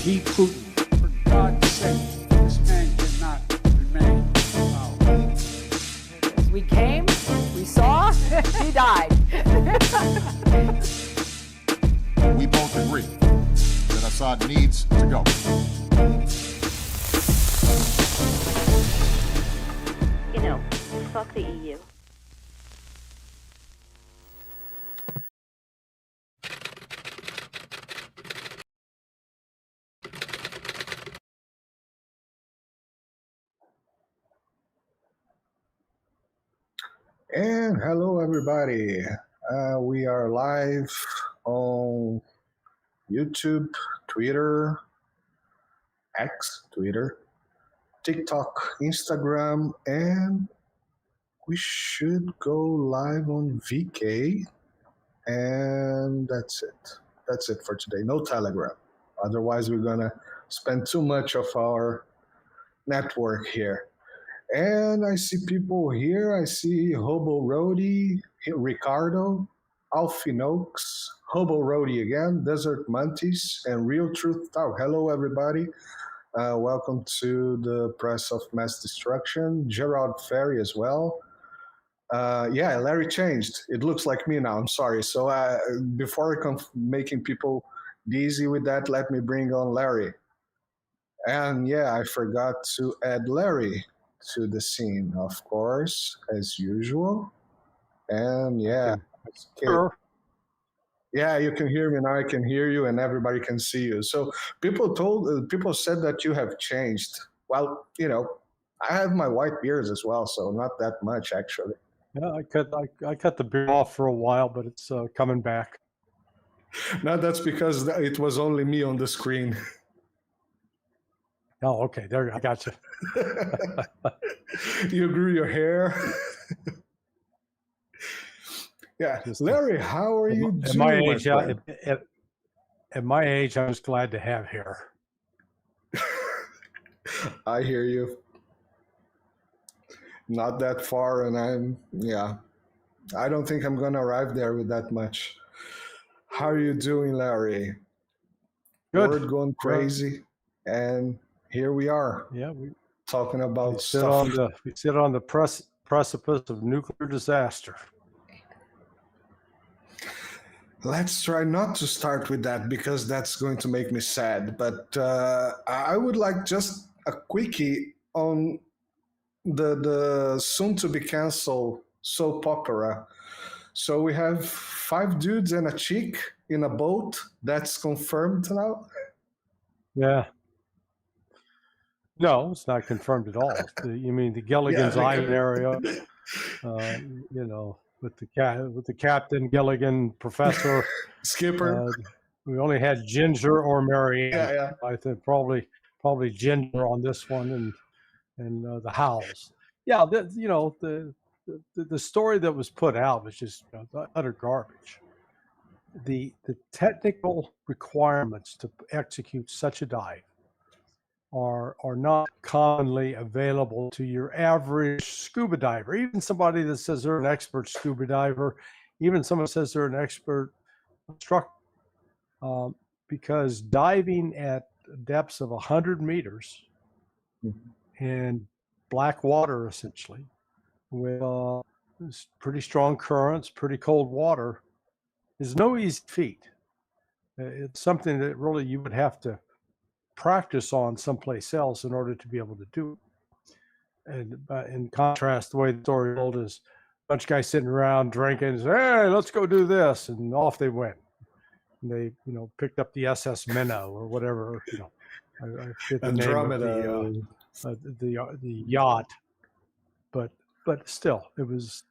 defeat Putin. For God's sake, this man cannot remain in power. We came, we saw, he died. We both agree that Assad needs to go. You know, fuck the EU. And hello, everybody. We are live on YouTube, Twitter, Twitter, TikTok, Instagram, and we should go live on VK. And that's it. That's it for today. No Telegram. Otherwise, we're going to spend too much of our network here. And I see people here. I see Hobo Roadie, Ricardo, Alfinokes, Hobo Roadie again, Desert Mantis, and Real Truth Talk. Hello, everybody. Welcome to the Press of Mass Destruction. Gerard Ferry as well. Yeah, Larry changed. It looks like me now. I'm sorry. So before I come making people dizzy with that, let me bring on Larry. And yeah, I forgot to add Larry to the scene, of course, as usual. And yeah, Sure. yeah, you can hear me now. I can hear you, and everybody can see you. So people said that you have changed. Well, you know, I have my white beards as well, so not that much actually. Yeah, I cut the beard off for a while, but it's coming back. No, that's because it was only me on the screen. Oh, okay. There, I got you. You grew your hair. Yeah, Larry, how are you doing? At my age, I was glad to have hair. I hear you. Not that far, and I don't think I'm gonna arrive there with that much. How are you doing, Larry? Good. Word going crazy, and here we are. Yeah, we talking about sit stuff. we sit on the precipice of nuclear disaster. Let's try not to start with that because that's going to make me sad. But I would like just a quickie on the soon-to-be-canceled soap opera. So we have 5 dudes and a chick in a boat. That's confirmed now? Yeah. No, it's not confirmed at all. You mean the Gilligan's Island area? You know, with the captain, Gilligan, professor, Skipper. We only had Ginger or Marianne. Yeah. I think probably Ginger on this one, and the Howells. Yeah, the story that was put out was just utter garbage. The technical requirements to execute such a dive are not commonly available to your average scuba diver, even somebody that says they're an expert scuba diver, even someone says they're an expert instructor, because diving at depths of 100 meters in black water, essentially, with pretty strong currents, pretty cold water, is no easy feat. It's something that really you would have to practice on someplace else in order to be able to do it. And in contrast, the way the story told is a bunch of guys sitting around drinking and say, hey, let's go do this, and off they went. And they, picked up the SS Minnow or whatever, I forget the name of the yacht, but still, it was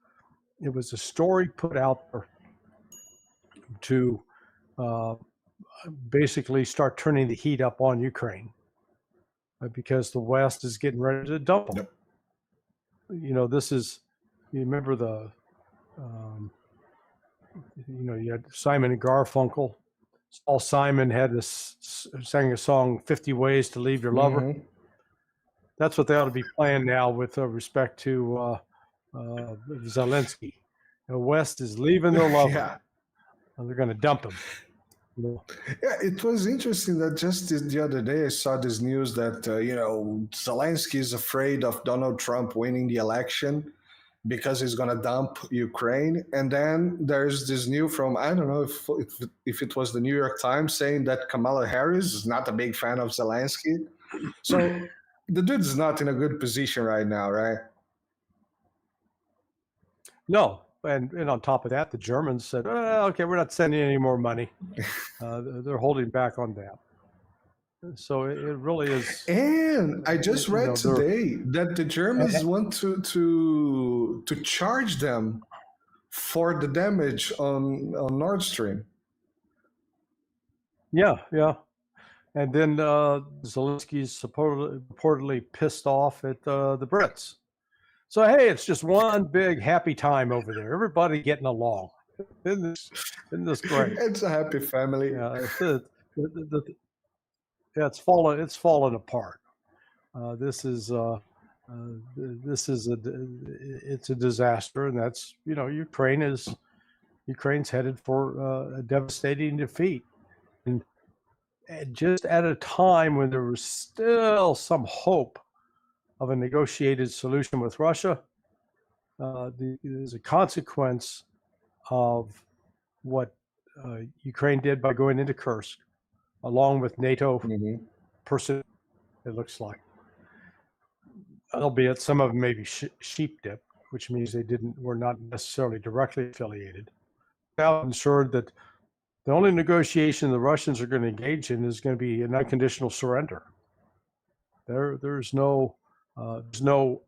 a story put out there to basically start turning the heat up on Ukraine because the West is getting ready to dump them. Yep. This is, you remember you had Simon and Garfunkel. Saul Simon sang a song, 50 Ways to Leave Your Lover. Mm-hmm. That's what they ought to be playing now with respect to Zelensky. The West is leaving their lover. Yeah. And they're going to dump him. No. Yeah, it was interesting that just the other day I saw this news that Zelensky is afraid of Donald Trump winning the election because he's gonna dump Ukraine, and then there's this news from, I don't know if it was the New York Times, saying that Kamala Harris is not a big fan of Zelensky. So the dude's not in a good position right now, right? No, and on top of that, the Germans said, okay, we're not sending any more money. They're holding back on that. So it really is. And I just read today that the Germans Uh, want to charge them for the damage on Nord Stream. Yeah. And then Zelensky's reportedly pissed off at the Brits. So, hey, it's just one big happy time over there. Everybody getting along. Isn't this great? It's a happy family. Yeah, it's fallen apart. This is it's a disaster, and that's Ukraine's headed for a devastating defeat, and just at a time when there was still some hope of a negotiated solution with Russia. As a consequence of what Ukraine did by going into Kursk, along with NATO person, it looks like, albeit some of them maybe sheep dip, which means were not necessarily directly affiliated. Now ensured that the only negotiation the Russians are going to engage in is going to be an unconditional surrender. There's no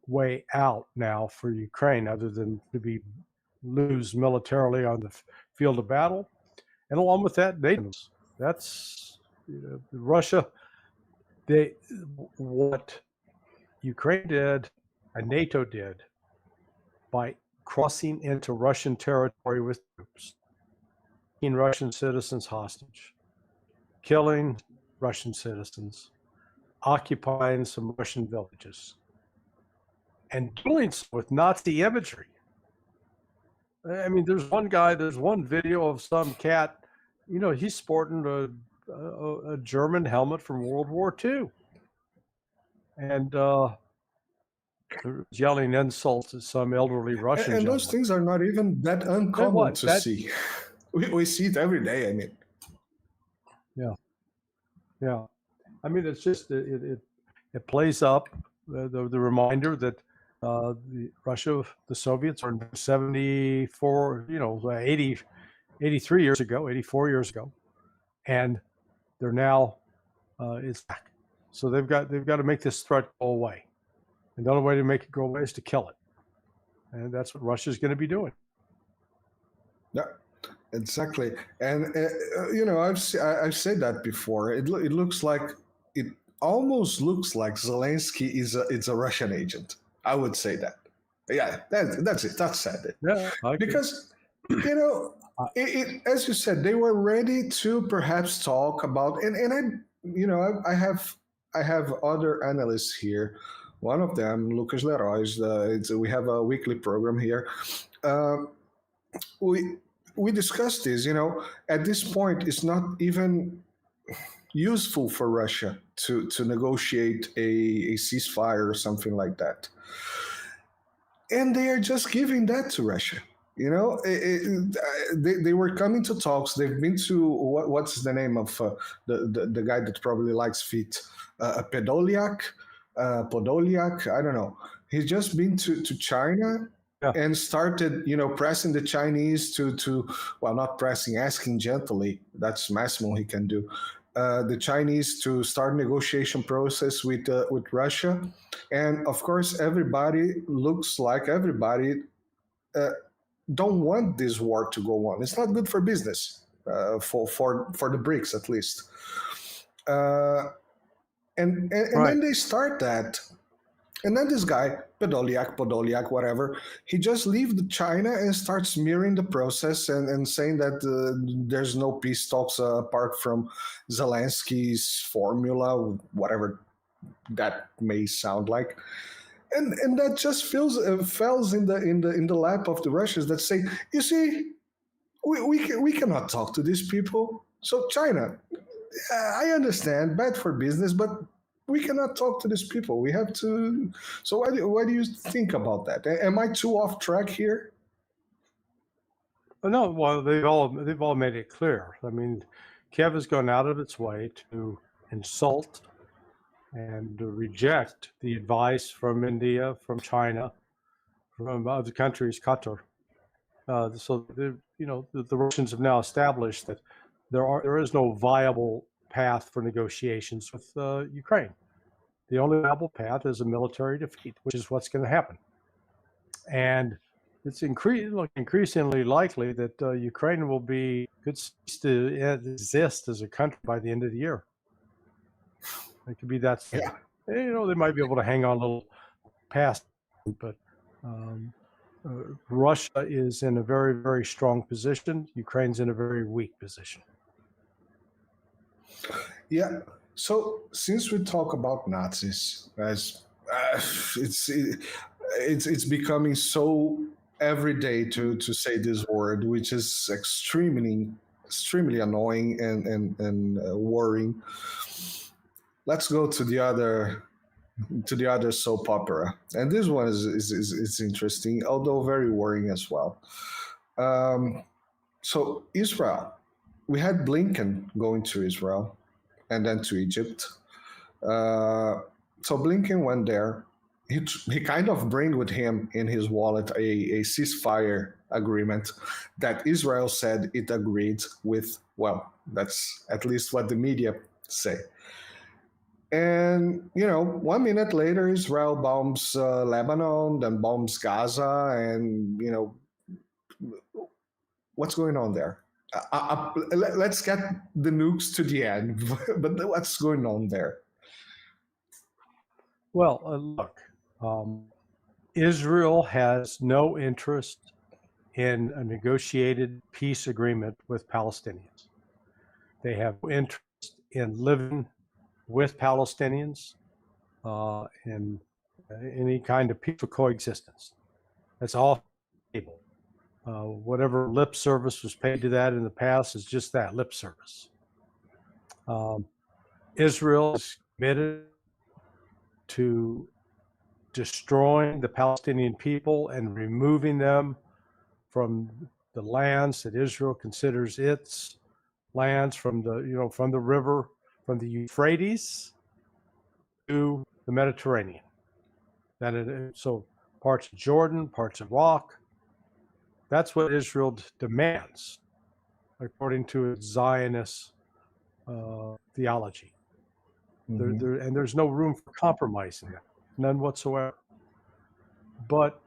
way out now for Ukraine other than to lose militarily on the field of battle, and along with that, NATO. That's Russia. What Ukraine did and NATO did by crossing into Russian territory with troops, taking Russian citizens hostage, killing Russian citizens, occupying some Russian villages, and doing so with Nazi imagery. I mean, there's one video of some cat, he's sporting a German helmet from World War II. And yelling insults at some elderly Russian and those things are not even that uncommon to see. We see it every day, I mean. Yeah. I mean, it's just, it plays up the reminder that Russia, the Soviets are 74, 83 years ago, 84 years ago, and they're now, it's back. So they've got to make this threat go away. And the only way to make it go away is to kill it. And that's what Russia's going to be doing. Yeah, exactly. And, I've said that before. It almost looks like Zelensky is a Russian agent. I would say that. Yeah, that's it. That's said. Yeah, because, as you said, they were ready to perhaps talk about, and I have other analysts here. One of them, Lucas Leroy, we have a weekly program here. We discussed this. At this point, it's not even useful for Russia to negotiate a ceasefire or something like that, and they are just giving that to Russia. They were coming to talks. They've been to what's the name of the guy that probably likes feet, Podolyak, I don't know. He's just been to China. Yeah. And started, pressing the Chinese not pressing, asking gently. That's maximum he can do. The Chinese to start negotiation process with Russia, and of course everybody don't want this war to go on. It's not good for business, for the BRICS at least. And then they start that. And then this guy, Podolyak, whatever, he just leaves China and starts mirroring the process and saying that there's no peace talks apart from Zelensky's formula, whatever that may sound like. And that just falls in the lap of the Russians that say, you see, we cannot talk to these people. So China, I understand, bad for business, but we cannot talk to these people. We have to. So what do you think about that? Am I too off track here? No, well, they've all made it clear. I mean, Kiev has gone out of its way to insult and to reject the advice from India, from China, from other countries, Qatar. So the Russians have now established that there is no viable path for negotiations with Ukraine. The only viable path is a military defeat, which is what's going to happen. And it's increasingly likely that Ukraine could cease to exist as a country by the end of the year. It could be that. Yeah. They might be able to hang on a little past, but Russia is in a very, very strong position. Ukraine's in a very weak position. Yeah. So since we talk about Nazis, as it's becoming so everyday to say this word, which is extremely annoying and worrying. Let's go to the other soap opera, and this one is interesting, although very worrying as well. So Israel, we had Blinken going to Israel and then to Egypt. So Blinken went there. He kind of bring with him in his wallet a ceasefire agreement that Israel said it agreed with. Well, that's at least what the media say. And 1 minute later, Israel bombs Lebanon, then bombs Gaza, and what's going on there? Let's get the nukes to the end, but what's going on there? Well, look, Israel has no interest in a negotiated peace agreement with Palestinians. They have no interest in living with Palestinians in any kind of peaceful coexistence. That's all able. Whatever lip service was paid to that in the past is just that, lip service. Israel is committed to destroying the Palestinian people and removing them from the lands that Israel considers its lands, from the river, from the Euphrates to the Mediterranean. So parts of Jordan, parts of Iraq. That's what Israel demands, according to its Zionist theology. Mm-hmm. And there's no room for compromise in that, none whatsoever. But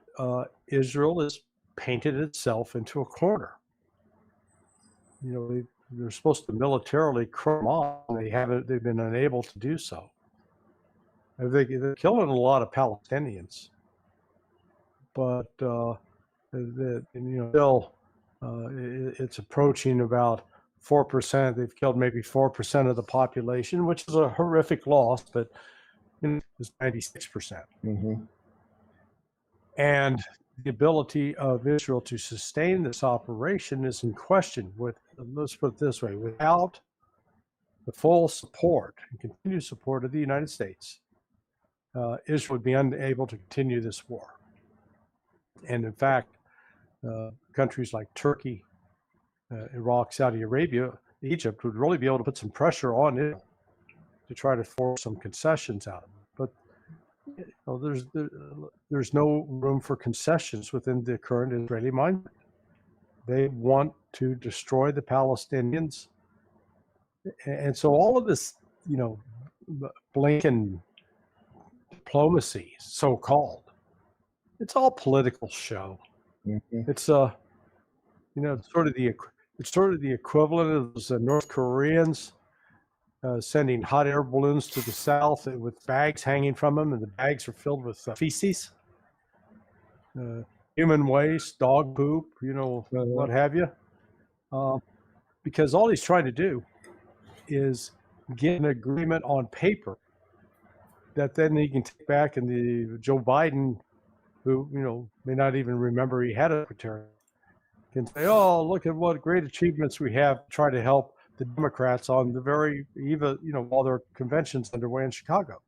Israel has painted itself into a corner. They're supposed to militarily curb off. They've been unable to do so. They're killing a lot of Palestinians, but it's approaching about 4%. They've killed maybe 4% of the population, which is a horrific loss, but it's 96%. Mm-hmm. And the ability of Israel to sustain this operation is in question. Let's put it this way: without the full support and continued support of the United States, Israel would be unable to continue this war. And in fact, countries like Turkey, Iraq, Saudi Arabia, Egypt would really be able to put some pressure on Israel to try to force some concessions out of it. But there's no room for concessions within the current Israeli mindset. They want to destroy the Palestinians, and so all of this, Blinken diplomacy, so-called, it's all political show. Mm-hmm. It's sort of the equivalent of the North Koreans sending hot air balloons to the south with bags hanging from them, and the bags are filled with feces, human waste, dog poop, what have you. Because all he's trying to do is get an agreement on paper that then he can take back, and the Joe Biden, who may not even remember he had a secretary, can say, "Oh, look at what great achievements we have to try to help the Democrats on the very eve, while their convention's underway in Chicago.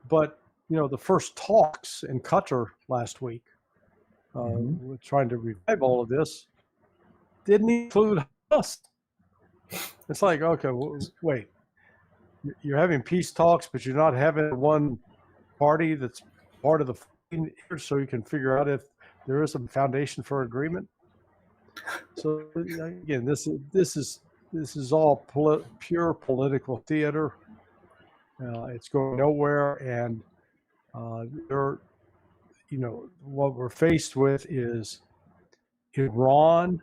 But, the first talks in Qatar last week, trying to revive all of this, didn't include us. It's like, okay, wait, you're having peace talks, but you're not having one party that's part of the here, so you can figure out if there is a foundation for agreement. So again, this is all pure political theater. It's going nowhere, and what we're faced with is Iran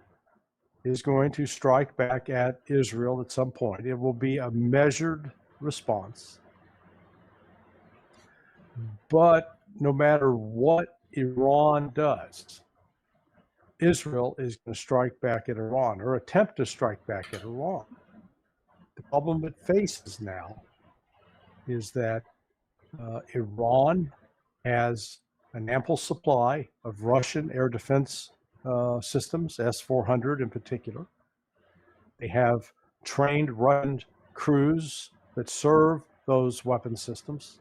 is going to strike back at Israel at some point. It will be a measured response. But no matter what Iran does, Israel is going to strike back at Iran or attempt to strike back at Iran. The problem it faces now is that Iran has an ample supply of Russian air defense systems, S-400 in particular. They have trained Russian crews that serve those weapon systems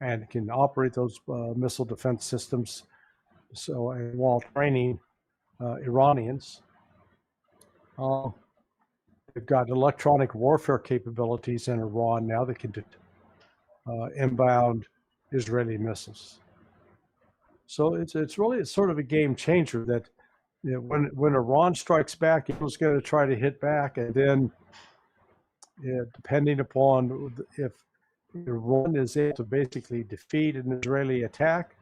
and can operate those missile defense systems. So, and while training Iranians, they've got electronic warfare capabilities in Iran now that can inbound Israeli missiles. So it's sort of a game changer that when Iran strikes back, it was going to try to hit back, and then depending upon if Iran is able to basically defeat an Israeli attack,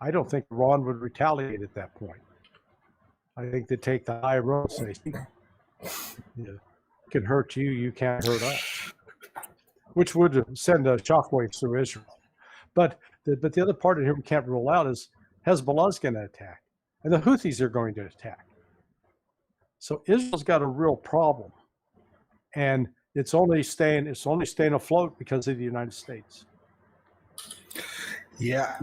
I don't think Iran would retaliate at that point. I think they take the high road and say, can hurt you, you can't hurt us, which would send a shockwave through Israel. But the other part of here we can't rule out is Hezbollah's going to attack, and the Houthis are going to attack. So Israel's got a real problem, and it's only staying afloat because of the United States. Yeah,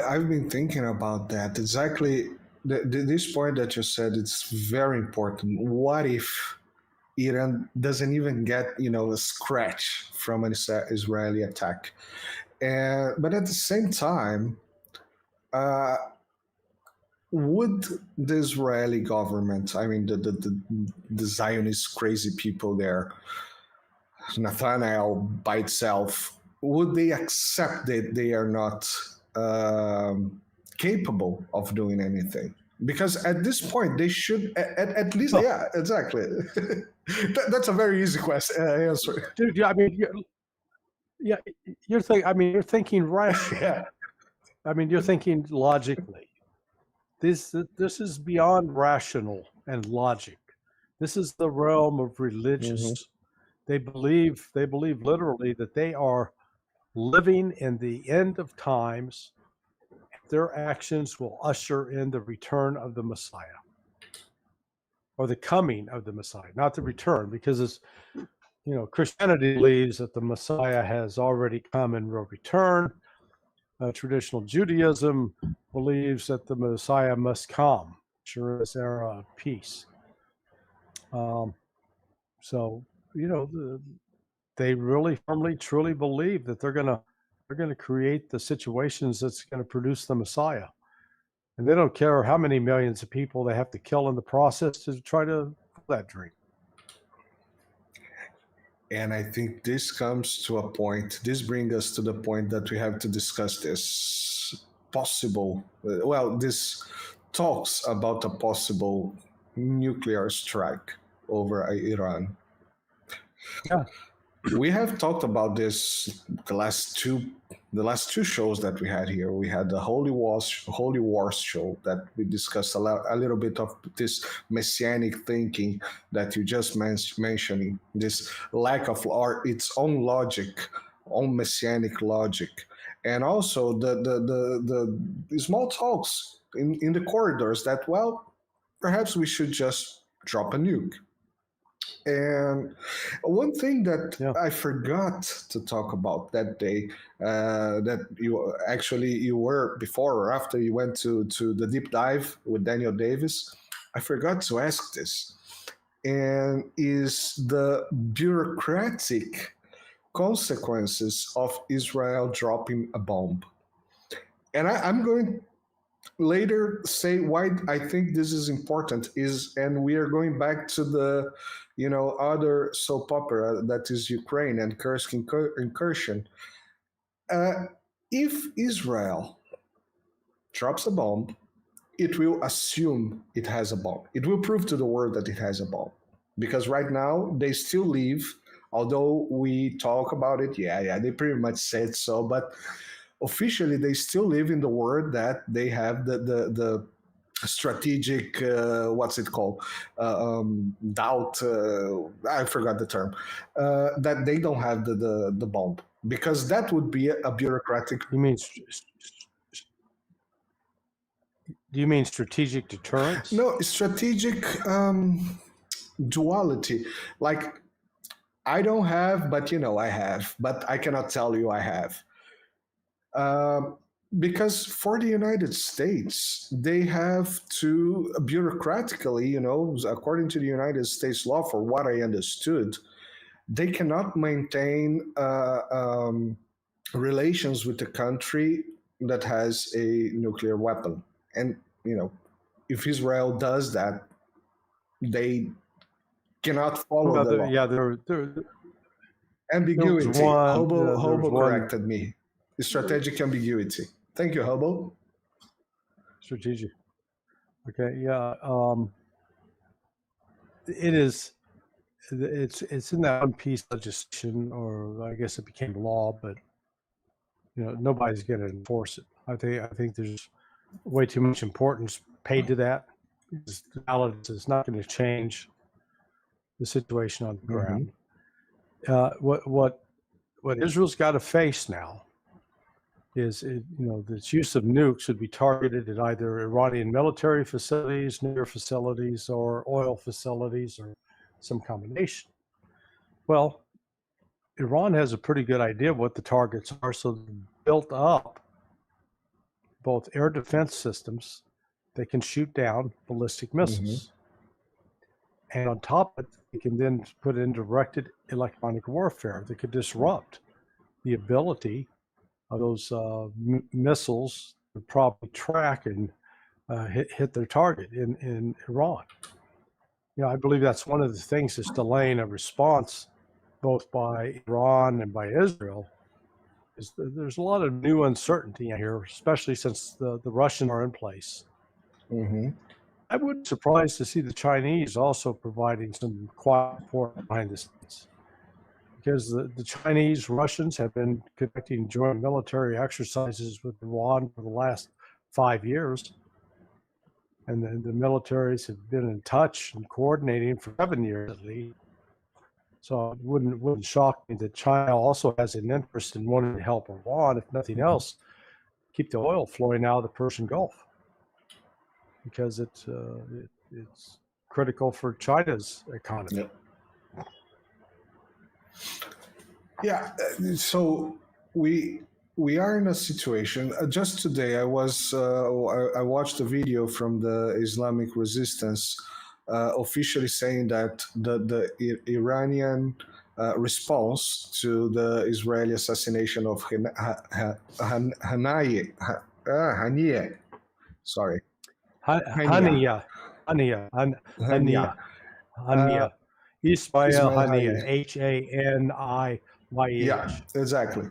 I've been thinking about that. Exactly, this point that you said, it's very important. What if Iran doesn't even get, a scratch from an Israeli attack? But at the same time, would the Israeli government, I mean, the Zionist crazy people there, Netanyahu by itself, would they accept that they are not capable of doing anything? Because at this point, they should at least, yeah, exactly. That's a very easy question answer. Dude, I mean, you're thinking rationally. Yeah. I mean, you're thinking logically. This is beyond rational and logic. This is the realm of religious. Mm-hmm. They believe literally that they are living in the end of times. Their actions will usher in the return of the Messiah, or the coming of the Messiah, not the return, because it's, Christianity believes that the Messiah has already come and will return. Traditional Judaism believes that the Messiah must come during this era of peace. So, they really firmly, truly believe that they're going to create the situations that's going to produce the Messiah. And they don't care how many millions of people they have to kill in the process to try to fulfill that dream. And I think this brings us to the point that we have to discuss this this talks about a possible nuclear strike over Iran. Yeah. We have talked about this the last two shows that we had here. We had the Holy Wars show that we discussed a little bit of this messianic thinking that you just mentioning, this lack of its own logic, own messianic logic, and also the small talks in the corridors that, well, perhaps we should just drop a nuke. And one thing that I forgot to talk about that day, that you were before or after you went to the deep dive with Daniel Davis, I forgot to ask this. and is the bureaucratic consequences of Israel dropping a bomb. And I'm going later say why I think this is important and we are going back to the other soap opera that is Ukraine and Kursk incursion. If Israel drops a bomb, it will assume it has a bomb. It will prove to the world that it has a bomb. Because right now, they still live, although we talk about it, they pretty much said so, but officially they still live in the world that they have the strategic, what's it called? Doubt, I forgot the term, that they don't have the bomb. Because that would be a bureaucratic... Do you mean strategic deterrence? No, strategic duality. Like, I don't have, but I have. But I cannot tell you I have. Because for the United States, they have to bureaucratically, according to the United States law, for what I understood, they cannot maintain relations with a country that has a nuclear weapon. And, if Israel does that, they cannot follow the law. Yeah, ambiguity. Hobo corrected me. Strategic ambiguity. Thank you, Hobo. Strategic. Okay, yeah. It's in that one piece legislation, or I guess it became law, but nobody's going to enforce it. I think there's way too much importance paid to that. It's not going to change the situation on the ground. What Israel's got to face now is its use of nukes would be targeted at either Iranian military facilities, nuclear facilities, or oil facilities, or some combination. Well, Iran has a pretty good idea of what the targets are, so they built up both air defense systems that can shoot down ballistic missiles. And on top of it, they can then put in directed electronic warfare that could disrupt the ability of those missiles to probably track and hit their target in Iran. I believe that's one of the things that's delaying a response both by Iran and by Israel. There's a lot of new uncertainty here, especially since the Russians are in place. I wouldn't be surprised to see the Chinese also providing some quiet support behind the scenes, because the Chinese, Russians have been conducting joint military exercises with Iran for the last 5 years, and the militaries have been in touch and coordinating for 7 years at least. So it wouldn't shock me that China also has an interest in wanting to help Iran, if nothing else, keep the oil flowing out of the Persian Gulf, because it's critical for China's economy. Yeah. So we are in a situation. Just today, I watched a video from the Islamic Resistance, officially saying that the Iranian response to the Israeli assassination of Haniyeh, sorry, Haniyeh, Ismail Haniyeh, Haniyeh. Yeah, exactly.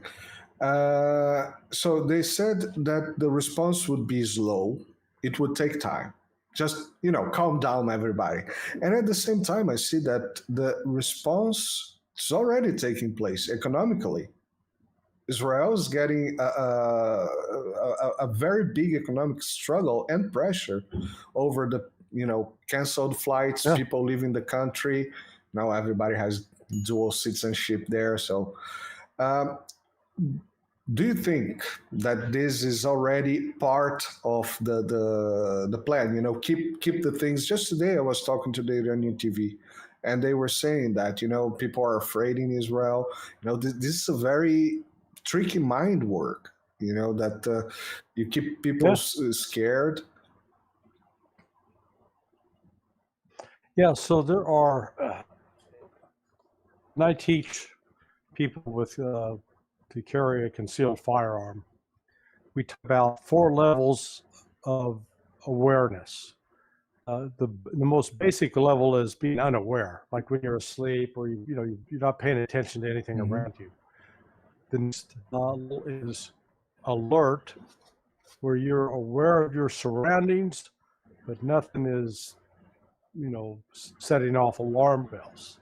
So they said that the response would be slow. It would take time. Just, calm down, everybody. And at the same time, I see that the response is already taking place economically. Israel is getting a very big economic struggle and pressure over the, canceled flights, people leaving the country. Now everybody has dual citizenship there. So do you think that this is already part of the plan? Keep the things. Just today, I was talking to the Iranian TV, and they were saying that people are afraid in Israel. This is a very tricky mind work. That you keep people scared. Yeah, so there are, and I teach people with to carry a concealed firearm. We talk about 4 levels of awareness. The most basic level is being unaware, like when you're asleep or you're not paying attention to anything around you. The next level is alert, where you're aware of your surroundings, but nothing is, setting off alarm bells.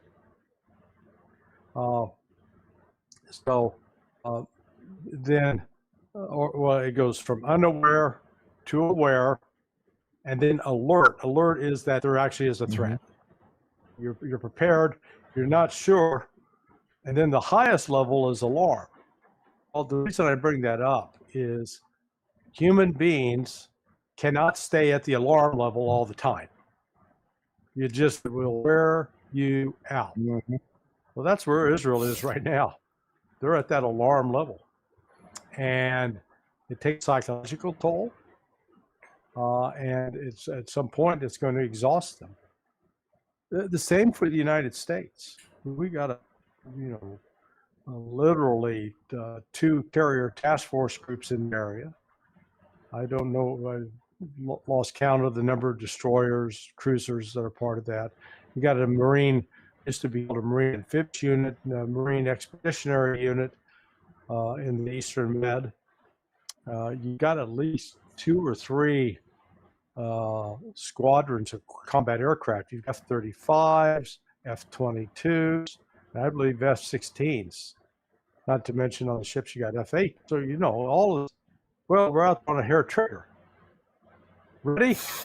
Then it goes from unaware to aware, and then alert. Alert is that there actually is a threat. You're prepared. You're not sure, and then the highest level is alarm. Well, the reason I bring that up is human beings cannot stay at the alarm level all the time. You just will wear you out. Well, that's where Israel is right now. They're at that alarm level, and it takes psychological toll. And it's at some point it's going to exhaust them. The same for the United States. We got literally 2 carrier task force groups in the area. I don't know. I lost count of the number of destroyers, cruisers that are part of that. You got a Marine, used to be called a Marine Amphibious Unit, a Marine Expeditionary Unit in the Eastern Med. You got at least 2 or 3 squadrons of combat aircraft. You've got F-35s, F-22s, and I believe F-16s. Not to mention on the ships you got F-8. So all of this. Well, we're out on a hair trigger. Ready? So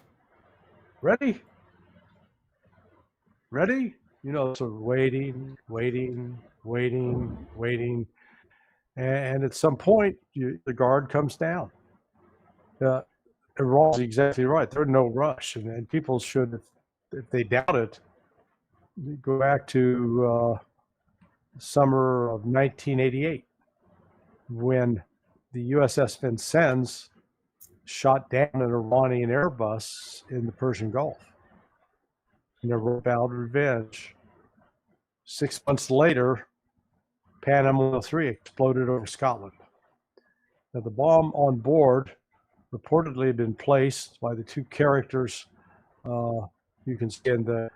waiting, and at some point the guard comes down. Iran's exactly right. There's no rush, and people should, if they doubt it, go back to summer of 1988 when the USS Vincennes shot down an Iranian Airbus in the Persian Gulf in a vowed revenge. 6 months later, Pan Am 103 exploded over Scotland. Now, the bomb on board reportedly had been placed by the 2 characters you can see in the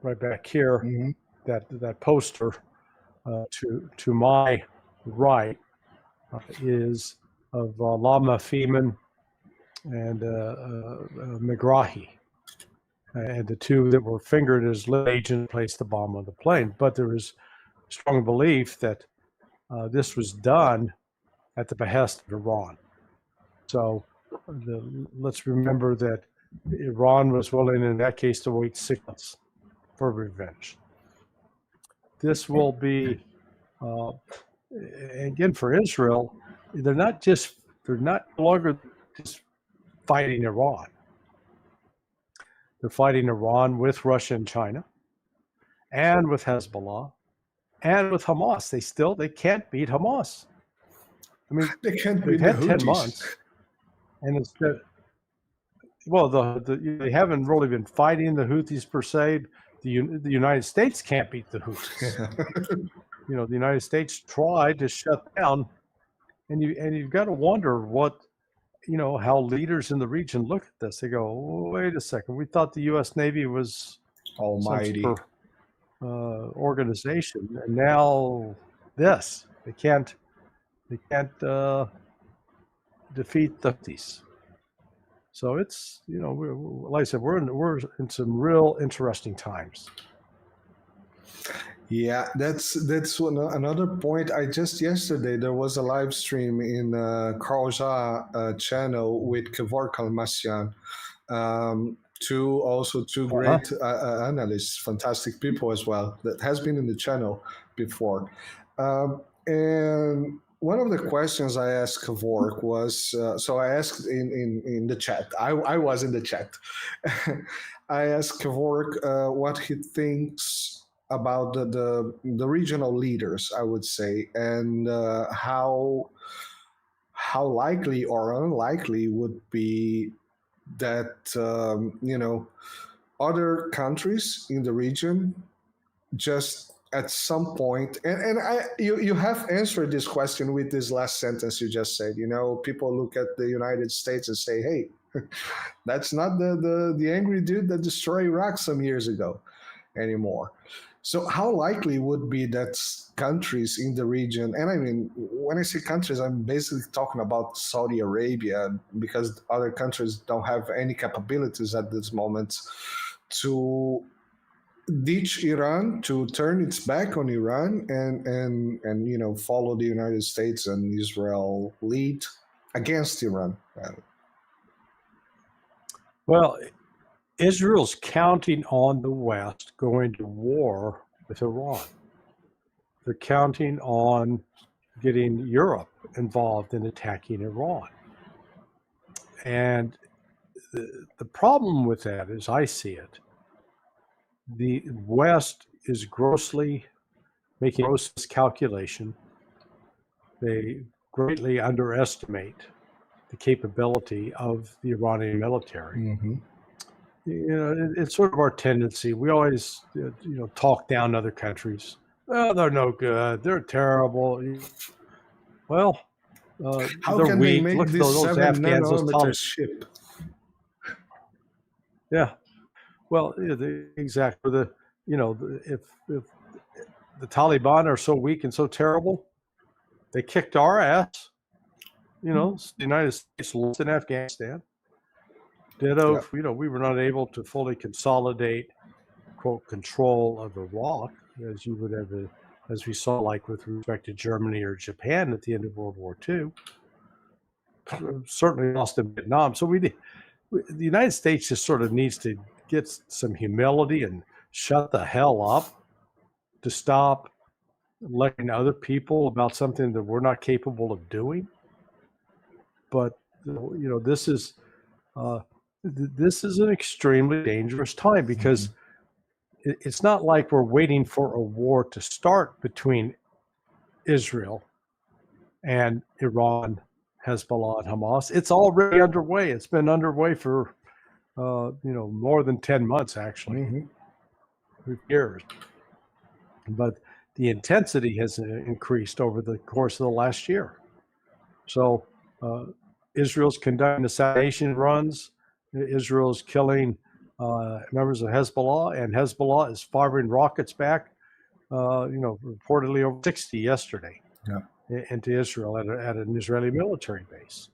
right back here, that poster to my right is of Lama Feeman and McGrahy, and the 2 that were fingered as lead agent placed the bomb on the plane. But there is strong belief that this was done at the behest of Iran. So let's remember that Iran was willing in that case to wait 6 months for revenge. This will be, again, for Israel, they're not longer just fighting Iran. They're fighting Iran with Russia and China, and with Hezbollah, and with Hamas. They can't beat Hamas. I mean, they can't they've beat had the 10 Houthis. months, and it's they haven't really been fighting the Houthis per se. The United States can't beat the Houthis. The United States tried to shut down, and you've got to wonder how leaders in the region look at this. They go, wait a second, we thought the U.S. Navy was Almighty some organization, and now this they can't defeat the Houthis. So it's like I said, we're in some real interesting times. Yeah, that's another point. Yesterday there was a live stream in Carl Jha channel with Kevork Almasyan, two great analysts, fantastic people as well, that has been in the channel before. And one of the questions I asked Kevork was, so I asked in the chat, I was in the chat. I asked Kevork what he thinks about the regional leaders, I would say, and how likely or unlikely would be that other countries in the region just at some point, and you have answered this question with this last sentence you just said. People look at the United States and say, hey, that's not the angry dude that destroyed Iraq some years ago anymore. So how likely would be that countries in the region, and I mean, when I say countries, I'm basically talking about Saudi Arabia, because other countries don't have any capabilities at this moment to ditch Iran, to turn its back on Iran, and follow the United States and Israel lead against Iran. Well, Israel's counting on the West going to war with Iran. They're counting on getting Europe involved in attacking Iran. And the problem with that, as I see it, the West is grossly making gross miscalculation. They greatly underestimate the capability of the Iranian military. Mm-hmm. It's sort of our tendency. We always, talk down other countries. Oh, they're no good. They're terrible. Well, how they're can weak. they make Look at this those 7 Afghans, those nanometer ship? Yeah. Well, exactly. If the Taliban are so weak and so terrible, they kicked our ass. The United States lost in Afghanistan. Ditto, we were not able to fully consolidate, quote, control of Iraq, as you would have, as we saw, like with respect to Germany or Japan at the end of World War II. Certainly lost in Vietnam. So the United States just sort of needs to get some humility and shut the hell up, to stop letting other people about something that we're not capable of doing. But this is an extremely dangerous time, because it's not like we're waiting for a war to start between Israel and Iran, Hezbollah, and Hamas. It's already underway. It's been underway for more than 10 months, actually, years. But the intensity has increased over the course of the last year. So Israel's conducting assassination runs. Israel's killing members of Hezbollah, and Hezbollah is firing rockets back, reportedly over 60 yesterday into Israel at an Israeli military base.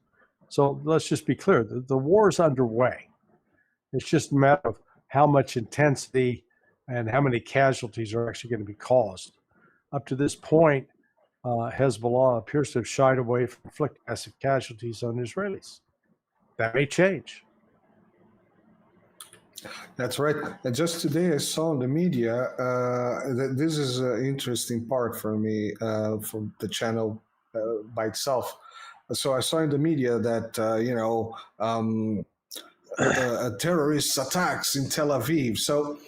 So let's just be clear. The war is underway. It's just a matter of how much intensity and how many casualties are actually going to be caused. Up to this point, Hezbollah appears to have shied away from inflicting massive casualties on Israelis. That may change. That's right. And just today I saw in the media, this is an interesting part for me, from the channel by itself. So I saw in the media that, terrorist attacks in Tel Aviv. So,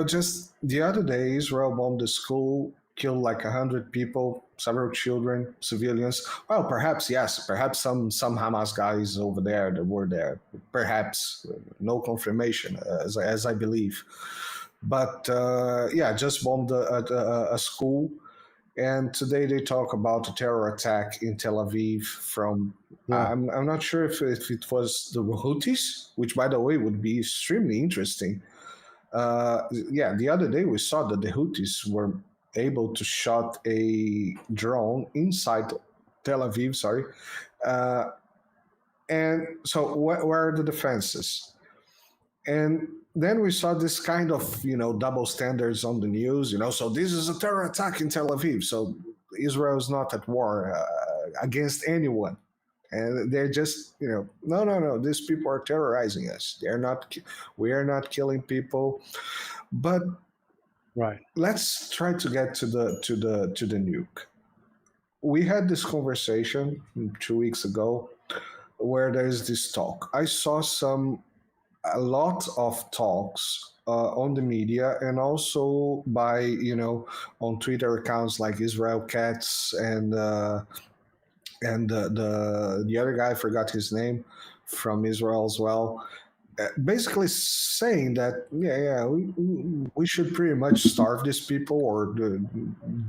just the other day, Israel bombed a school, killed like 100 people, several children, civilians. Well, perhaps, yes, perhaps some Hamas guys over there that were there. Perhaps, no confirmation, as I believe. But, just bombed a school. And today they talk about a terror attack in Tel Aviv from, I'm not sure if it was the Houthis, which, by the way, would be extremely interesting. The other day we saw that the Houthis were able to shot a drone inside Tel Aviv, and so where are the defenses? And then we saw this kind of, double standards on the news, so this is a terror attack in Tel Aviv. So Israel is not at war against anyone. And they're just, no, these people are terrorizing us. We are not killing people. But right, let's try to get to the nuke. We had this conversation 2 weeks ago where there's this talk. I saw a lot of talks on the media, and also by, on Twitter accounts like Israel Katz and the other guy, I forgot his name, from Israel as well. basically saying that we should pretty much starve these people or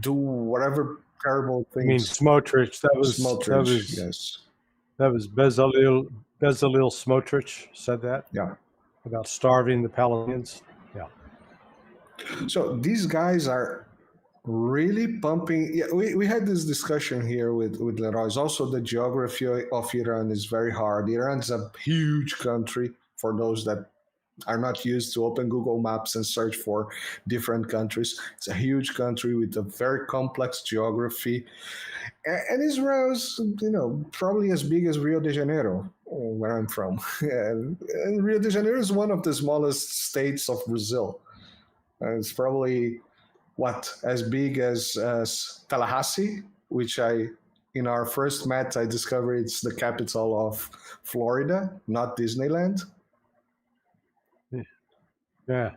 do whatever terrible I mean, things. Smotrich. Smotrich, yes. That was Bezalel Smotrich said that. Yeah. About starving the Palestinians. Yeah. So these guys are really pumping. Yeah, we had this discussion here with Leroy. Also, the geography of Iran is very hard. Iran's a huge country. For those that are not used to open Google Maps and search for different countries, it's a huge country with a very complex geography. And Israel is, probably as big as Rio de Janeiro, where I'm from. And Rio de Janeiro is one of the smallest states of Brazil. It's probably as big as Tallahassee, which in our first match, I discovered it's the capital of Florida, not Disneyland. Yeah.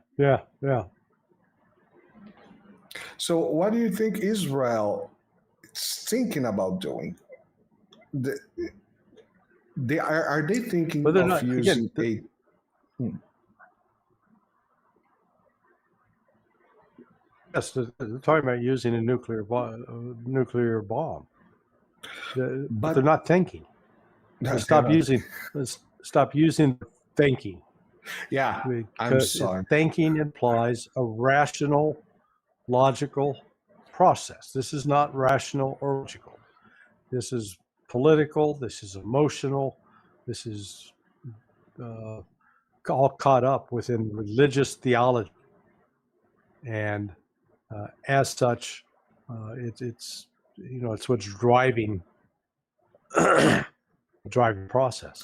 So what do you think Israel is thinking about doing? Are they thinking But they're of not, using again, Yes, they're talking about using a nuclear bomb. But they're not thinking. Stop using thinking. Yeah, I'm Because sorry. thinking implies a rational, logical process. This is not rational or logical. This is political. This is emotional. This is all caught up within religious theology, and as such, it's what's driving driving process.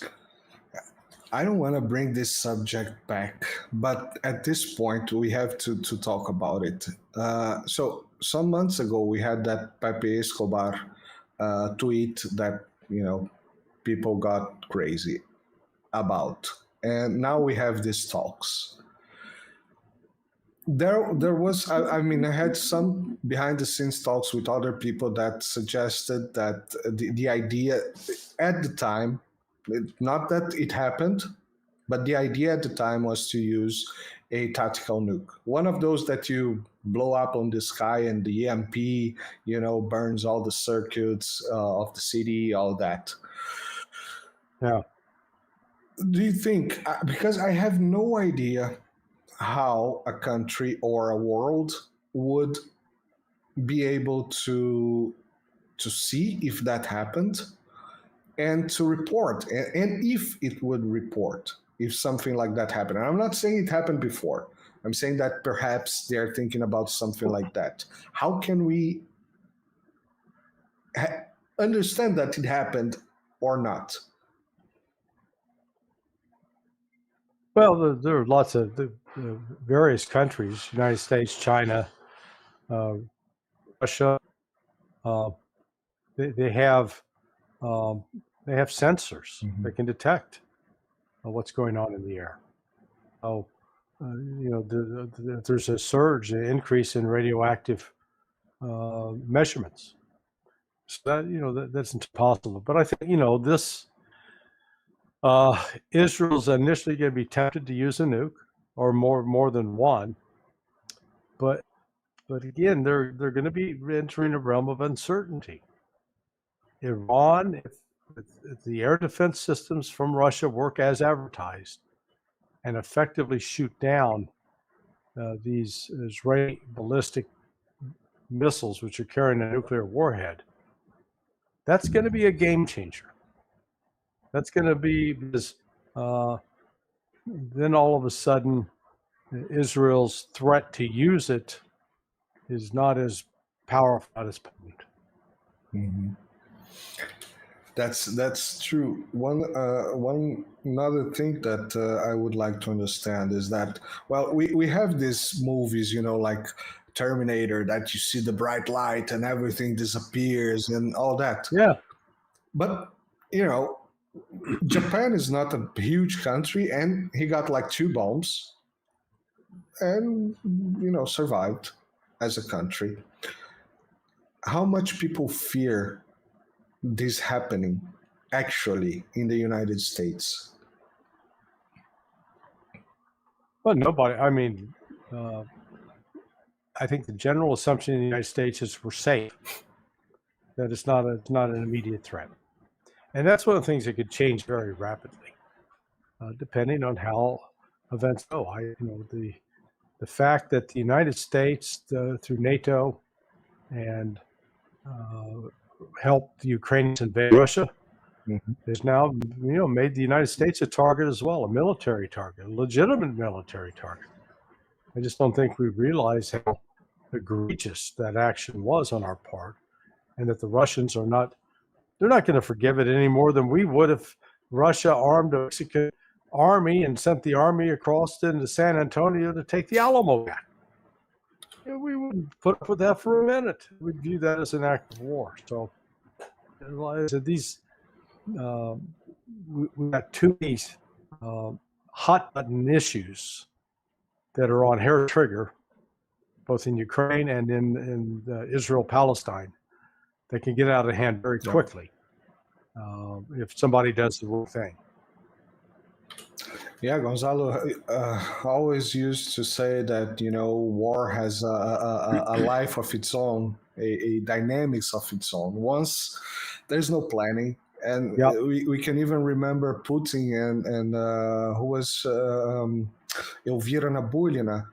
I don't want to bring this subject back, but at this point, we have to talk about it. So some months ago, we had that Pepe Escobar tweet that, people got crazy about. And now we have these talks. There was, I had some behind the scenes talks with other people that suggested that the idea at the time, not that it happened, but the idea at the time was to use a tactical nuke. One of those that you blow up on the sky and the EMP, burns all the circuits of the city, all that. Yeah. Do you think, because I have no idea how a country or a world would be able to see if that happened and to report, and if it would report if something like that happened. And I'm not saying it happened before. I'm saying that perhaps they're thinking about something like that. How can we understand that it happened or not? Well, there are lots of various countries: United States, China, Russia. They have sensors that can detect what's going on in the air. There's a surge, an increase in radioactive measurements. So that that's impossible. But I think this. Israel's initially going to be tempted to use a nuke, or more than one. But again, they're going to be entering a realm of uncertainty. Iran, if the air defense systems from Russia work as advertised and effectively shoot down these Israeli ballistic missiles, which are carrying a nuclear warhead, that's going to be a game changer. That's going to be because then all of a sudden Israel's threat to use it is not as powerful, not as potent. Mm-hmm. That's true. One another thing that I would like to understand is that, well, we have these movies, like Terminator, that you see the bright light and everything disappears and all that. Yeah. But Japan is not a huge country, and he got like 2 bombs and survived as a country. How much people fear this happening actually in the United States? Well, nobody. I mean, I think the general assumption in the United States is we're safe. That it's not an immediate threat, and that's one of the things that could change very rapidly, depending on how events go. The fact that the United States, through NATO, and helped the Ukrainians invade Russia, has now made the United States a target as well, a military target, a legitimate military target. I just don't think we realize how egregious that action was on our part, and that the Russians they're not going to forgive it any more than we would if Russia armed a Mexican army and sent the army across into San Antonio to take the Alamo back. We wouldn't put up with that for a minute. We'd view that as an act of war. So, these we've got two these hot button issues that are on hair trigger, both in Ukraine and in Israel-Palestine, that can get out of hand very quickly if somebody does the wrong thing. Yeah, Gonzalo always used to say that war has a life of its own, a dynamics of its own. Once there's no planning, and we can even remember Putin and who was Elvira Nabiullina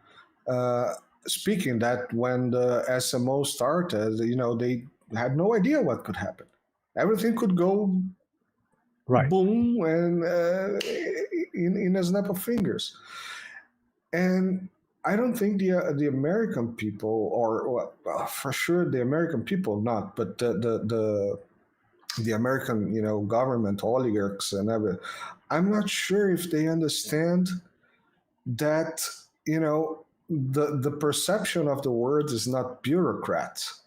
speaking that when the SMO started, they had no idea what could happen. Everything could go boom, and in a snap of fingers. And I don't think the American people, or for sure the American people not, but the American government oligarchs and everything, I'm not sure if they understand that the perception of the words is not bureaucrats.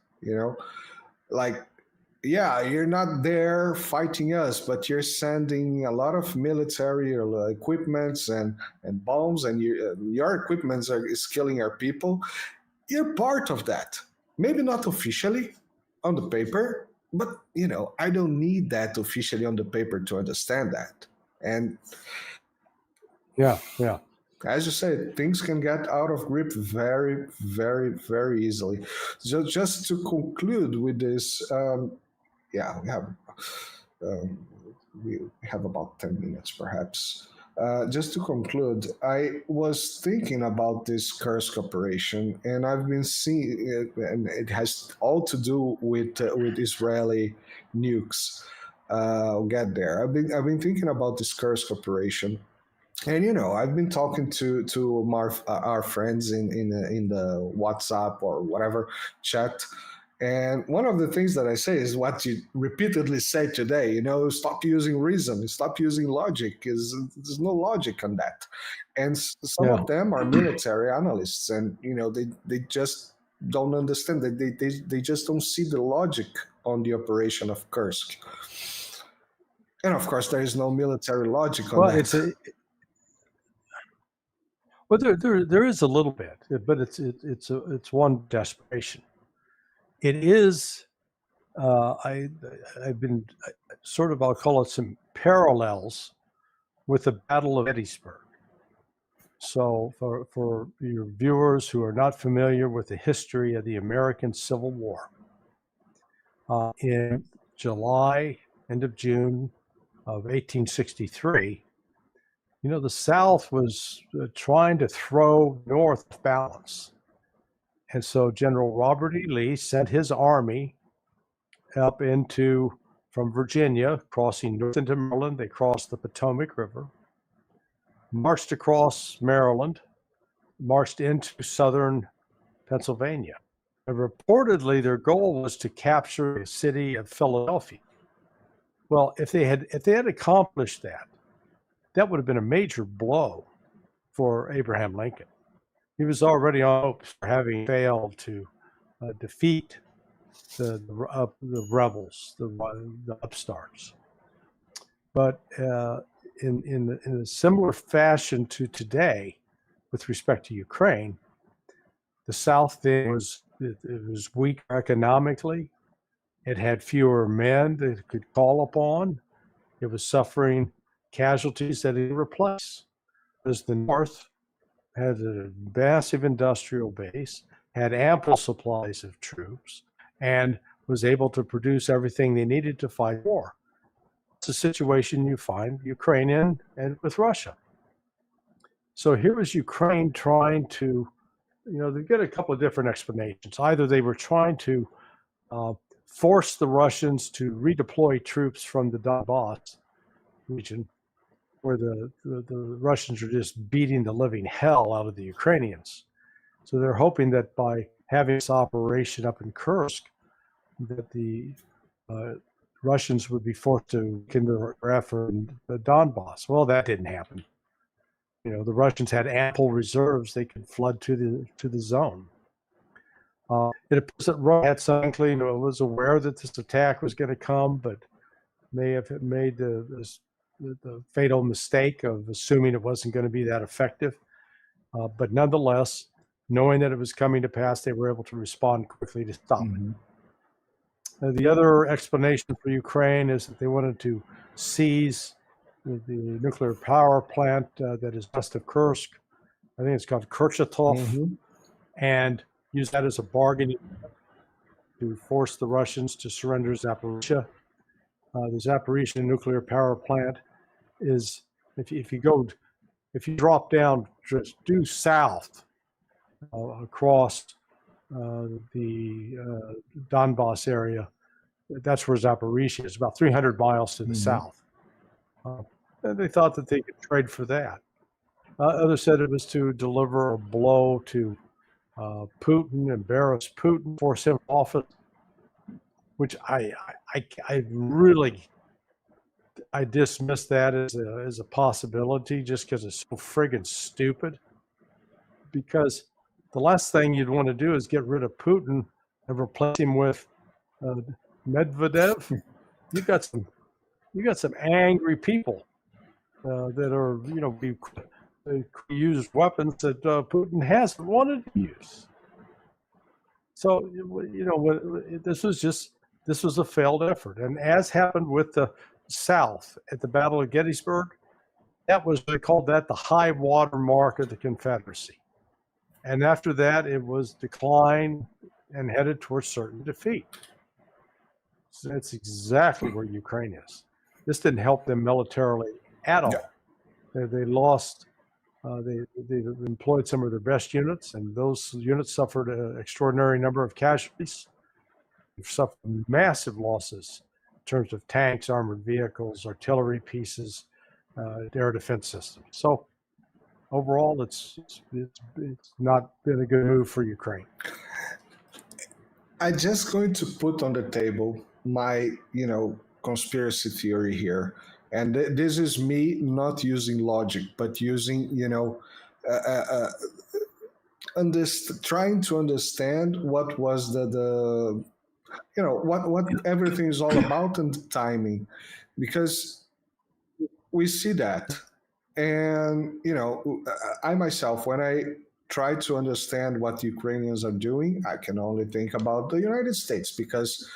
Yeah, you're not there fighting us, but you're sending a lot of military equipments and bombs, and your equipment is killing our people. You're part of that. Maybe not officially on the paper, but I don't need that officially on the paper to understand that. And yeah, as you said, things can get out of grip very, very, very easily. So just to conclude with this. We have about 10 minutes, perhaps. Just to conclude, I was thinking about this Kursk operation, and I've been seeing it, and it has all to do with Israeli nukes. I'll get there. I've been thinking about this Kursk operation, and I've been talking to our friends in the WhatsApp or whatever chat. And one of the things that I say is what you repeatedly say today, stop using reason, stop using logic. There's no logic on that. And some of them are military analysts, and, they just don't understand that they just don't see the logic on the operation of Kursk. And of course, there is no military logic on that. There is a little bit, but it's one desperation. It is, I've been I'll call it some parallels with the Battle of Gettysburg. So for your viewers who are not familiar with the history of the American Civil War, in July, end of June of 1863, the South was trying to throw North off balance. And so General Robert E. Lee sent his army up from Virginia, crossing north into Maryland. They crossed the Potomac River, marched across Maryland, marched into southern Pennsylvania. And reportedly, their goal was to capture the city of Philadelphia. Well, if they had accomplished that would have been a major blow for Abraham Lincoln. He was already on hopes for having failed to defeat the rebels, the upstarts. But in a similar fashion to today, with respect to Ukraine, the South then was weak economically. It had fewer men that it could call upon. It was suffering casualties that it replaced. As the North, had a massive industrial base, had ample supplies of troops, and was able to produce everything they needed to fight war. It's a situation you find Ukraine in and with Russia. So here was Ukraine trying to, they get a couple of different explanations. Either they were trying to force the Russians to redeploy troops from the Donbass region, where the Russians are just beating the living hell out of the Ukrainians. So they're hoping that by having this operation up in Kursk, that the Russians would be forced to begin their effort in the Donbass. Well, that didn't happen. The Russians had ample reserves; they could flood to the zone. It appears that Russia had some inkling, was aware that this attack was going to come, but may have made the fatal mistake of assuming it wasn't going to be that effective. But nonetheless, knowing that it was coming to pass, they were able to respond quickly to stop it. The other explanation for Ukraine is that they wanted to seize the nuclear power plant that is west of Kursk. I think it's called Kurchatov, and use that as a bargaining to force the Russians to surrender Zaporizhia. The Zaporizhia nuclear power plant is, if you drop down just due south across the Donbass area, that's where Zaporizhia is, about 300 miles to the south. And they thought that they could trade for that. Others said it was to deliver a blow to Putin, embarrass Putin, force him off it, which I dismiss that as a possibility just because it's so friggin' stupid. Because the last thing you'd want to do is get rid of Putin and replace him with Medvedev. You got some angry people that are they use weapons that Putin hasn't wanted to use. So this was a failed effort, and as happened with the South at the Battle of Gettysburg, they called that the high water mark of the Confederacy. And after that, it was decline and headed towards certain defeat. So that's exactly where Ukraine is. This didn't help them militarily at all. Yeah. They lost. They employed some of their best units, and those units suffered an extraordinary number of casualties. They've suffered massive losses in terms of tanks, armored vehicles, artillery pieces, air defense systems. So overall, it's not been a good move for Ukraine. I'm just going to put on the table my, conspiracy theory here. And this is me not using logic, but using, trying to understand what was what everything is all about and the timing, because we see that. And, I myself, when I try to understand what the Ukrainians are doing, I can only think about the United States because,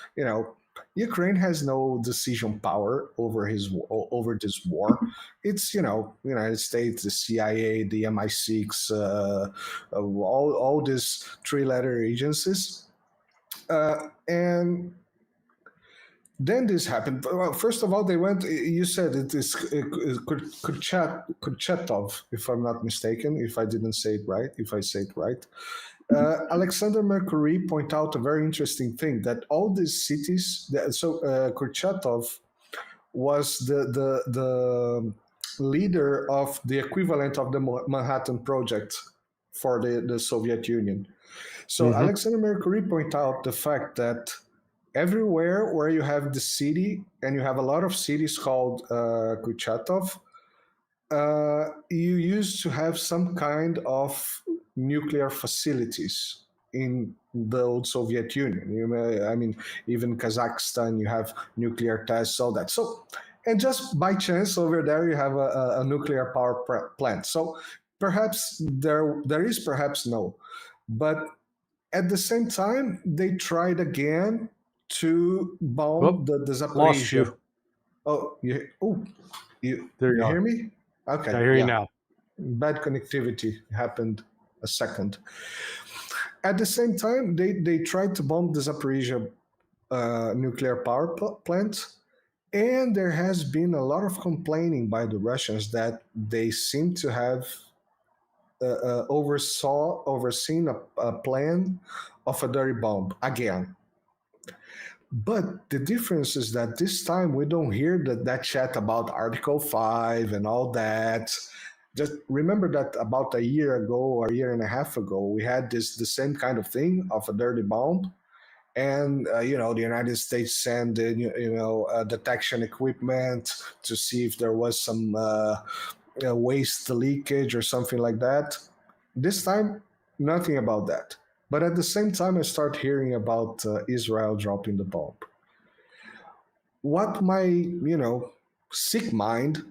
Ukraine has no decision power over this war. It's United States, the CIA, the MI6, all these three-letter agencies, and then this happened. Well, first of all, they went. You said it is Kurchatov, if I'm not mistaken. If I didn't say it right, if I say it right. Alexander Mercury point out a very interesting thing, that all these cities, Kurchatov was the leader of the equivalent of the Manhattan Project for the Soviet Union. So Alexander Mercury point out the fact that everywhere where you have the city, and you have a lot of cities called Kurchatov, you used to have some kind of nuclear facilities in the old Soviet Union. Even Kazakhstan, you have nuclear tests, all that. So, and just by chance over there, you have a nuclear power plant. So perhaps there is, perhaps no. But at the same time, they tried again to bomb the Zaporizhia. Lost you. You there you hear me? Okay. I hear you now. bad connectivity happened a second. At the same time, they tried to bomb the Zaporizhia nuclear power plant, and there has been a lot of complaining by the Russians that they seem to have overseen a plan of a dirty bomb again. But the difference is that this time we don't hear that chat about Article 5 and all that. Just remember that about a year ago or a year and a half ago, we had the same kind of thing of a dirty bomb. And, the United States sent, detection equipment to see if there was some waste leakage or something like that. This time, nothing about that. But at the same time, I start hearing about Israel dropping the bomb. What my, sick mind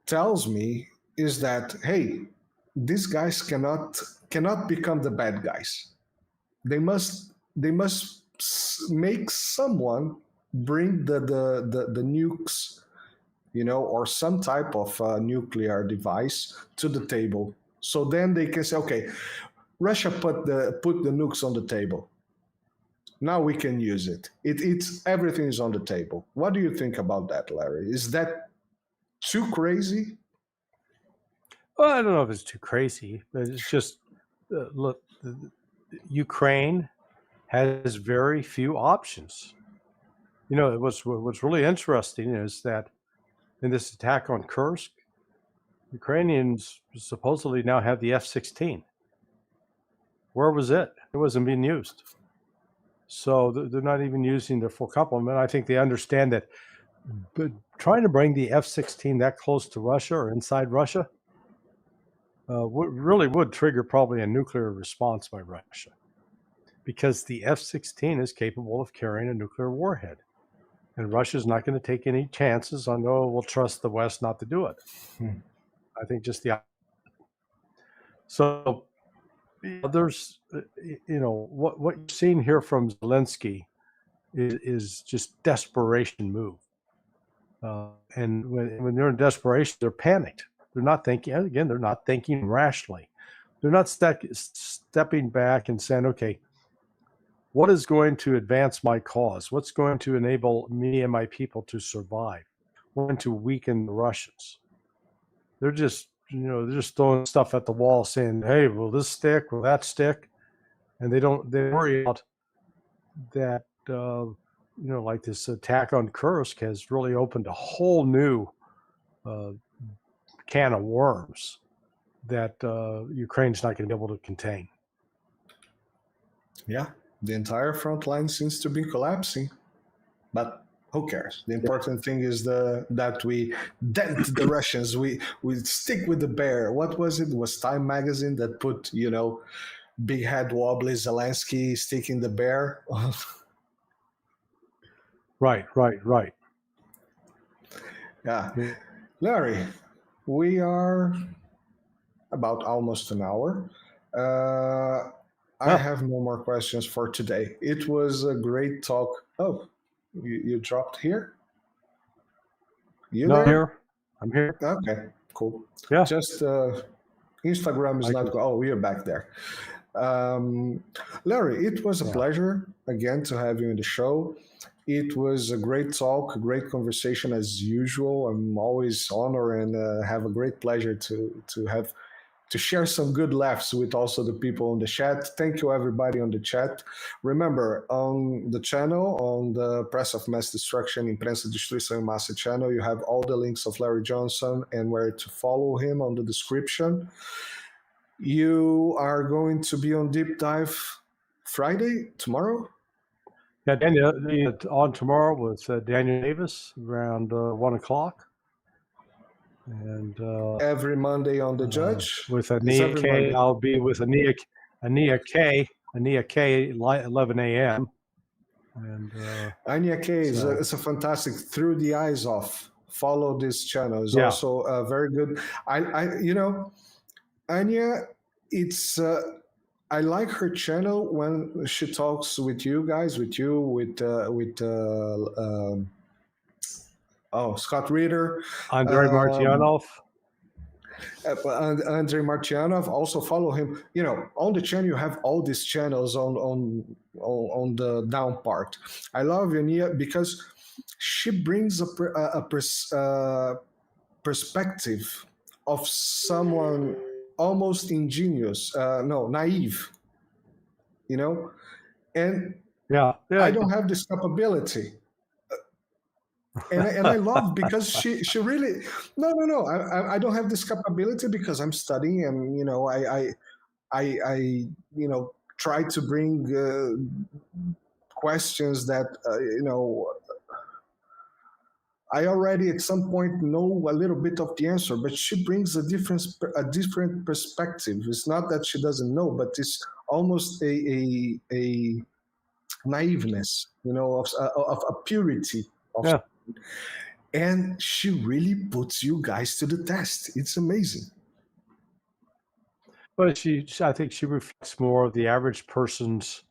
tells me is that, hey, these guys cannot become the bad guys. They must make someone bring the nukes, or some type of nuclear device to the table. So then they can say, okay, Russia put the nukes on the table. Now we can use it. It's everything is on the table. What do you think about that, Larry? Is that too crazy? Well, I don't know if it's too crazy, but it's just look. Ukraine has very few options. What's really interesting is that in this attack on Kursk, Ukrainians supposedly now have the F-16. Where was it? It wasn't being used. So they're not even using their full complement. I think they understand that trying to bring the F-16 that close to Russia or inside Russia would trigger probably a nuclear response by Russia, because the F-16 is capable of carrying a nuclear warhead. And Russia's not going to take any chances on, we'll trust the West not to do it. I think just the opposite. So there's, what you're seeing here from Zelensky is just desperation move. And when they're in desperation, they're panicked. They're not thinking rationally. They're not stepping back and saying, okay, what is going to advance my cause? What's going to enable me and my people to survive? What's going to weaken the Russians? They're just throwing stuff at the wall saying, hey, will this stick? Will that stick? And they worry about that, like this attack on Kursk has really opened a whole new can of worms that Ukraine's not going to be able to contain. Yeah, the entire front line seems to be collapsing, but who cares? The important thing is that we dent the Russians. We stick with the bear. What was it? It was Time magazine that put, big head wobbly Zelensky sticking the bear. Right. Yeah. Larry, we are about almost an hour. I have no more questions for today. It was a great talk. Oh, you dropped here? Here. I'm here. Okay, cool. Yeah. Just Instagram is not. Oh, you're back there. Larry, it was a pleasure again to have you in the show. It was a great talk, a great conversation as usual. I'm always honored and have a great pleasure to share some good laughs with also the people on the chat. Thank you everybody on the chat. Remember, on the channel, on the Press of Mass Destruction, Imprensas, Destruição, Massa channel, you have all the links of Larry Johnson and where to follow him on the description. You are going to be on Deep Dive Friday, tomorrow? Yeah, Daniel, on tomorrow with Daniel Davis around 1 o'clock. And every Monday on the Judge? With Ania K, I'll be with Ania K, 11 a.m. And Ania K is a fantastic Through the Eyes Off. Follow this channel. It's also very good. Ania, I like her channel when she talks with you guys, with Scott Reeder, Andrei Martyanov. Andrei Martianov, also follow him. You know, on the channel you have all these channels on the down part. I love Yania because she brings a perspective of someone almost ingenious, naive, you know, and Yeah. I don't have this capability. And I love because she really no I don't have this capability because I'm studying, and you know I you know try to bring questions that you know I already at some point know a little bit of the answer, but she brings a different perspective. It's not that she doesn't know, but it's almost a naiveness, you know, of a purity of. Yeah. And she really puts you guys to the test. It's amazing. But I think she reflects more of the average person's,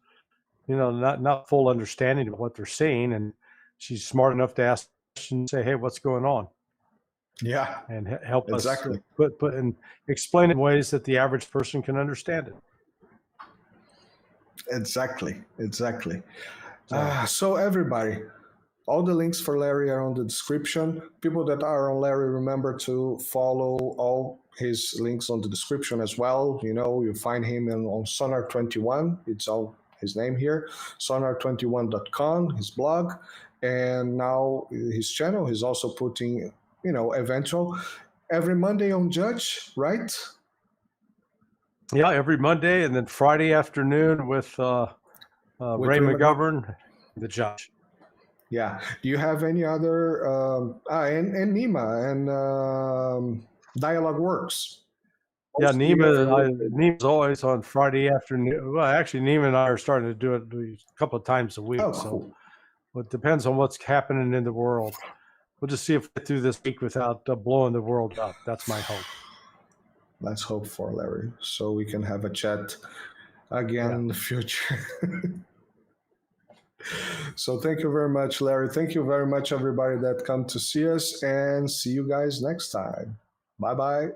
you know, not full understanding of what they're saying, and she's smart enough to ask questions, say, "Hey, what's going on?" Yeah, and help exactly. us put and explain it in ways that the average person can understand it. Exactly. So everybody, all the links for Larry are on the description. People that are on Larry, remember to follow all his links on the description as well. You know, you find him on Sonar21. It's all his name here. Sonar21.com, his blog. And now his channel. He's also putting, you know, eventual every Monday on Judge, right? Yeah, every Monday, and then Friday afternoon with Ray McGovern, the judge. Yeah. Do you have any other and Nima and Dialogue Works? Yeah, Nima's always on Friday afternoon. Well, actually, Nima and I are starting to do it a couple of times a week. Oh, so cool. it depends on what's happening in the world. We'll just see if we get through this week without blowing the world up. That's my hope. Let's hope for, Larry, so we can have a chat again in the future. So thank you very much, Larry. Thank you very much, everybody that come to see us, and see you guys next time. Bye-bye.